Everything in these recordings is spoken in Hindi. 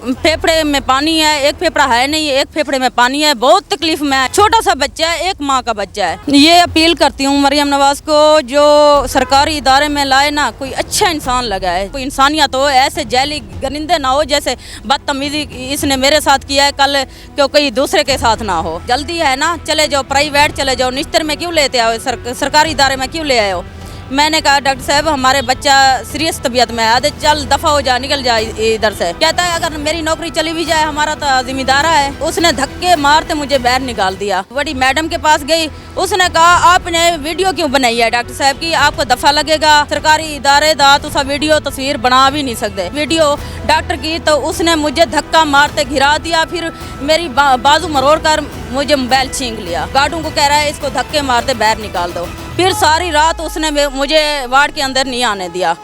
फेफड़े में पानी है, एक फेफड़ा है नहीं, एक फेफड़े में पानी है, बहुत तकलीफ में है। छोटा सा बच्चा है, एक माँ का बच्चा है। ये अपील करती हूँ मरियम नवाज को, जो सरकारी इदारे में लाए ना, कोई अच्छा इंसान लगाए, कोई इंसानियत हो, ऐसे जैली गरिंदे ना हो जैसे बदतमीजी इसने मेरे साथ किया है, कल क्यों कोई दूसरे के साथ ना हो। जल्दी है ना, चले जाओ प्राइवेट चले जाओ, निश्तर में क्यों लेते आओ, सरकारी इदारे में क्यों ले आए हो। मैंने कहा डॉक्टर साहब हमारे बच्चा सीरियस तबीयत में है, चल दफ़ा हो जा, निकल जा इधर से। कहता है अगर मेरी नौकरी चली भी जाए हमारा तो जिम्मेदार है। उसने धक्के मारते मुझे बाहर निकाल दिया। बड़ी मैडम के पास गई, उसने कहा आपने वीडियो क्यों बनाई है डॉक्टर साहब की, आपको दफ़ा लगेगा, सरकारी इदारे दा तुसा वीडियो तस्वीर बना भी नहीं सकते। वीडियो डॉक्टर की तो उसने मुझे धक्का मारते घिरा दिया, फिर मेरी बाजू मरोड़ कर मुझे मोबाइल छीन लिया। गार्डों को कह रहा है इसको धक्के मारते बाहर निकाल दो। फिर सारी रात उसने मुझे वार्ड के अंदर नहीं आने दिया।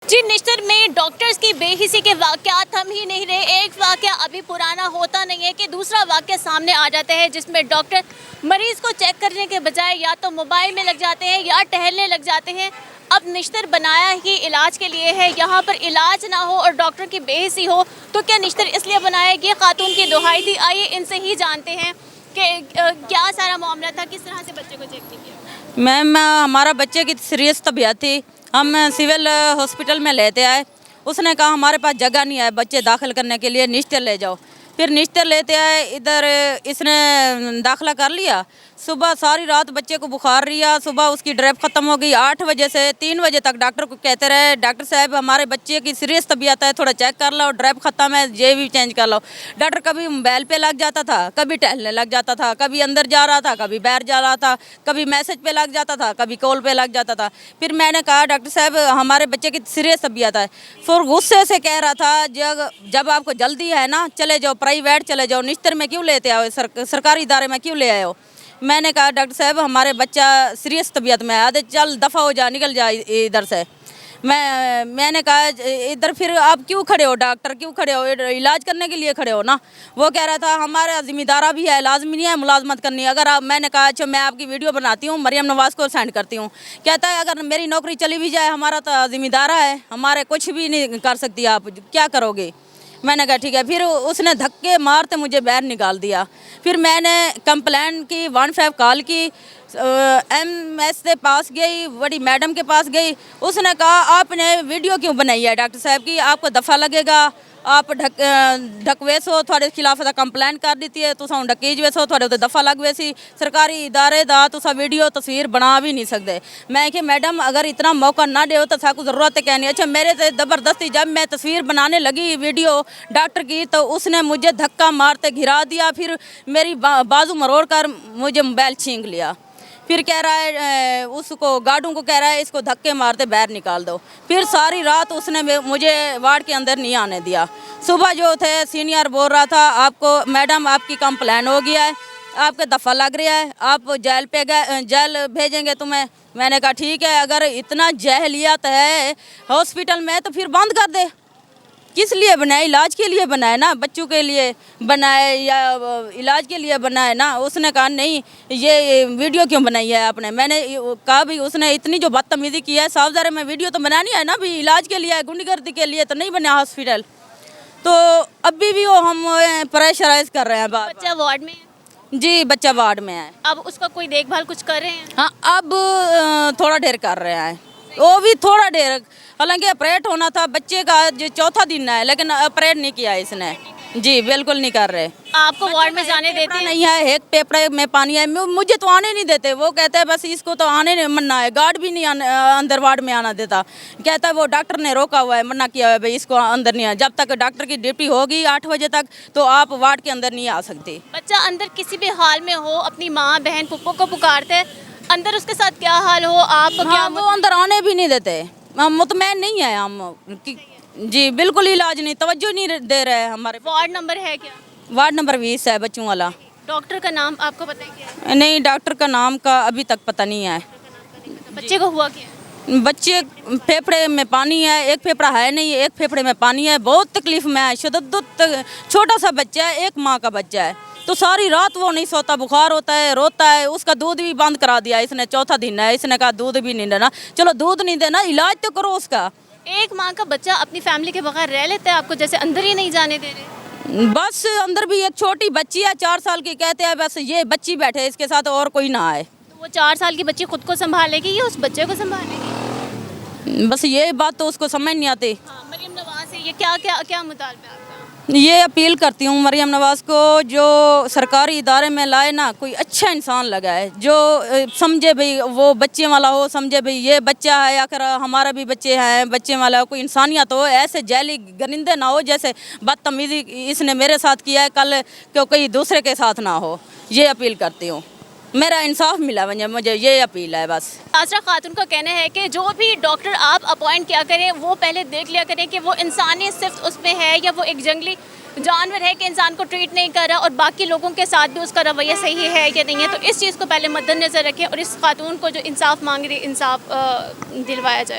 जी, निश्तर में डॉक्टर्स की बेहिसी के वाक़यात थम ही नहीं रहे। एक वाक़या अभी पुराना होता नहीं है कि दूसरा वाक़या सामने आ जाता है, जिसमें डॉक्टर मरीज़ को चेक करने के बजाय या तो मोबाइल में लग जाते हैं या टहलने लग जाते हैं। अब निश्तर बनाया ही इलाज के लिए है, यहाँ पर इलाज ना हो और डॉक्टर की बेहिसी हो तो क्या निश्तर इसलिए बनाया? ये खातून की दुहाई थी। आइए इनसे ही जानते हैं कि क्या सारा मामला था, किस तरह से बच्चे को चेक नहीं किया। मैम हमारा बच्चे की सीरियस तबीयत थी, हम सिविल हॉस्पिटल में लेते आए। उसने कहा हमारे पास जगह नहीं है बच्चे दाखिल करने के लिए, निश्तर ले जाओ। फिर निश्तर लेते आए, इधर इसने दाखिला कर लिया। सुबह सारी रात बच्चे को बुखार रहा, सुबह उसकी ड्रिप ख़त्म हो गई। 8 बजे से 3 बजे तक डॉक्टर को कहते रहे डॉक्टर साहब हमारे बच्चे की सीरियस तबीयत है, थोड़ा चेक कर लो, ड्रिप ख़त्म है, ये भी चेंज कर लो। डॉक्टर कभी मोबाइल पे लग जाता था, कभी टहलने लग जाता था, कभी अंदर जा रहा था, कभी बाहर जा रहा था, कभी मैसेज पे लग जाता था, कभी कॉल पे लग जाता था। फिर मैंने कहा डॉक्टर साहब हमारे बच्चे की सीरियस तबीयत है। फिर गुस्से से कह रहा था जब आपको जल्दी है ना, चले जाओ प्राइवेट चले जाओ, निश्तर में क्यों लेते आओ, सरकारी इदारे में क्यों ले आए हो। मैंने कहा डॉक्टर साहब हमारे बच्चा सीरियस तबीयत में है, चल दफ़ा हो जा, निकल जा इधर से। मैंने कहा इधर फिर आप क्यों खड़े हो, डॉक्टर क्यों खड़े हो, इलाज करने के लिए खड़े हो ना। वो कह रहा था हमारा जिम्मेदारा भी है, लाजमी नहीं है मुलाजमत करनी। अगर आप, मैंने कहा अच्छा मैं आपकी वीडियो बनाती हूँ, मरियम नवाज को सेंड करती हूँ। कहता है अगर मेरी नौकरी चली भी जाए हमारा तो जिम्मेदारा है, हमारे कुछ भी नहीं कर सकती आप, क्या करोगे। मैंने कहा ठीक है। फिर उसने धक्के मारते मुझे बाहर निकाल दिया। फिर मैंने कंप्लेंट की, 15 कॉल की, MS के पास गई, बड़ी मैडम के पास गई। उसने कहा आपने वीडियो क्यों बनाई है डॉक्टर साहब की, आपको दफ़ा लगेगा, आप ढकवेसो थोड़े खिलाफ कंप्लेंट कर दी है, तुम ढकीज वेसो थोड़े दफ़ा लग वैसी, सरकारी इदारे दा तुसा वीडियो तस्वीर बना भी नहीं सकते। मैं कि मैडम अगर इतना मौका ना दो तो साकू ज़रूरत है कहनी। अच्छा मेरे से ज़बरदस्ती जब मैं तस्वीर बनाने लगी वीडियो डॉक्टर की तो उसने मुझे धक्का मारते घिरा दिया, फिर मेरी बाजू मरोड़ कर मुझे मोबाइल छीन लिया। फिर कह रहा है उसको गार्डों को कह रहा है इसको धक्के मारते बाहर निकाल दो। फिर सारी रात उसने मुझे वार्ड के अंदर नहीं आने दिया। सुबह जो थे सीनियर बोल रहा था आपको मैडम आपकी कंप्लेन हो गया है, आपके दफ़ा लग रहा है, आप जेल भेजेंगे तुम्हें। मैंने कहा ठीक है, अगर इतना जहलियत है हॉस्पिटल में तो फिर बंद कर दे। किस लिए बनाए, इलाज के लिए बनाए ना, बच्चों के लिए बनाए या इलाज के लिए बनाए ना। उसने कहा नहीं ये वीडियो क्यों बनाई है आपने। मैंने कहा भी उसने इतनी जो बदतमीजी की है, साफ ज़ाहिर में वीडियो तो बनानी है ना, भी इलाज के लिए गुंडागर्दी के लिए तो नहीं बना हॉस्पिटल। तो अभी भी वो हम प्रेशराइज कर रहे हैं। बच्चा वार्ड में है? जी बच्चा वार्ड में है। अब उसका कोई देखभाल कुछ कर रहे हैं? हाँ अब थोड़ा देर कर रहे हैं, वो भी थोड़ा देर। हालांकि ऑपरेट होना था बच्चे का, जो 4था दिन है, लेकिन ऑपरेट नहीं किया इसने। जी बिल्कुल नहीं कर रहे। आपको वार्ड में जाने देते हैं? नहीं है, एक पेपर में पानी है, मुझे तो आने नहीं देते। वो कहते हैं बस इसको तो आने नहीं मना है, गार्ड भी नहीं अंदर वार्ड में आना देता। कहता है वो डॉक्टर ने रोका हुआ है, मना किया है भाई इसको अंदर नहीं आना। जब तक डॉक्टर की ड्यूटी होगी 8 बजे तक तो आप वार्ड के अंदर नहीं आ सकते। बच्चा अंदर किसी भी हाल में हो, अपनी माँ बहन पुप्पो को पुकारते हैं, अंदर उसके साथ क्या हाल हो, आप क्या वो अंदर आने भी नहीं देते। हम मुतमैन नहीं है हम जी, बिल्कुल इलाज नहीं, तवज्जो नहीं दे रहे हैं हमारे। वार्ड नंबर है क्या? वार्ड नंबर 20 है बच्चों वाला। डॉक्टर का नाम आपको पता है क्या है? नहीं डॉक्टर का नाम का अभी तक पता नहीं है। बच्चे को हुआ क्या? बच्चे फेफड़े में पानी है, एक फेफड़ा है नहीं, एक फेफड़े में पानी है, बहुत तकलीफ में है। शदद छोटा सा बच्चा है, 1 माह का बच्चा है, तो सारी रात वो नहीं सोता, बुखार होता है, रोता है। उसका दूध भी बंद करा दिया इसने, चौथा दिन है, इसने कहा दूध भी नहीं देना। चलो दूध नहीं देना, इलाज तो करो उसका। 1 माह का बच्चा अपनी फैमिली के बगैर रह लेता है, आपको जैसे अंदर ही नहीं जाने दे रहे। बस अंदर भी एक छोटी बच्ची है, 4 साल की, कहते हैं बस ये बच्ची बैठे इसके साथ और कोई ना आए। तो वो 4 साल की बच्ची खुद को संभालेगी या उस बच्चे को संभालेगी? बस ये बात तो उसको समझ नहीं आती। हाँ, मरियम नवाज से ये क्या मुतालबा है आपका? ये अपील करती हूँ मरियम नवाज़ को, जो सरकारी इदारे में लाए ना, कोई अच्छा इंसान लगाए जो समझे भाई वो बच्चे वाला हो, समझे भाई ये बच्चा है, आखिर हमारा भी बच्चे हैं, बच्चे वाला हो, कोई इंसानियत हो। ऐसे जैली गरिंदे ना हो जैसे बदतमीजी इसने मेरे साथ किया है, कल क्यों कोई दूसरे के साथ ना हो। ये अपील करती हूँ, मेरा इंसाफ मिला मुझे, ये अपील है बस। आसरा खातून का कहना है कि जो भी डॉक्टर आप अपॉइंट किया करें वो पहले देख लिया करें कि वो इंसानियत सिर्फ उसमें है या वो एक जंगली जानवर है कि इंसान को ट्रीट नहीं कर रहा, और बाकी लोगों के साथ भी उसका रवैया सही है या नहीं है। तो इस चीज़ को पहले मद्देनज़र रखें और इस खातून को जो इंसाफ मांग रही इंसाफ दिलवाया जाए।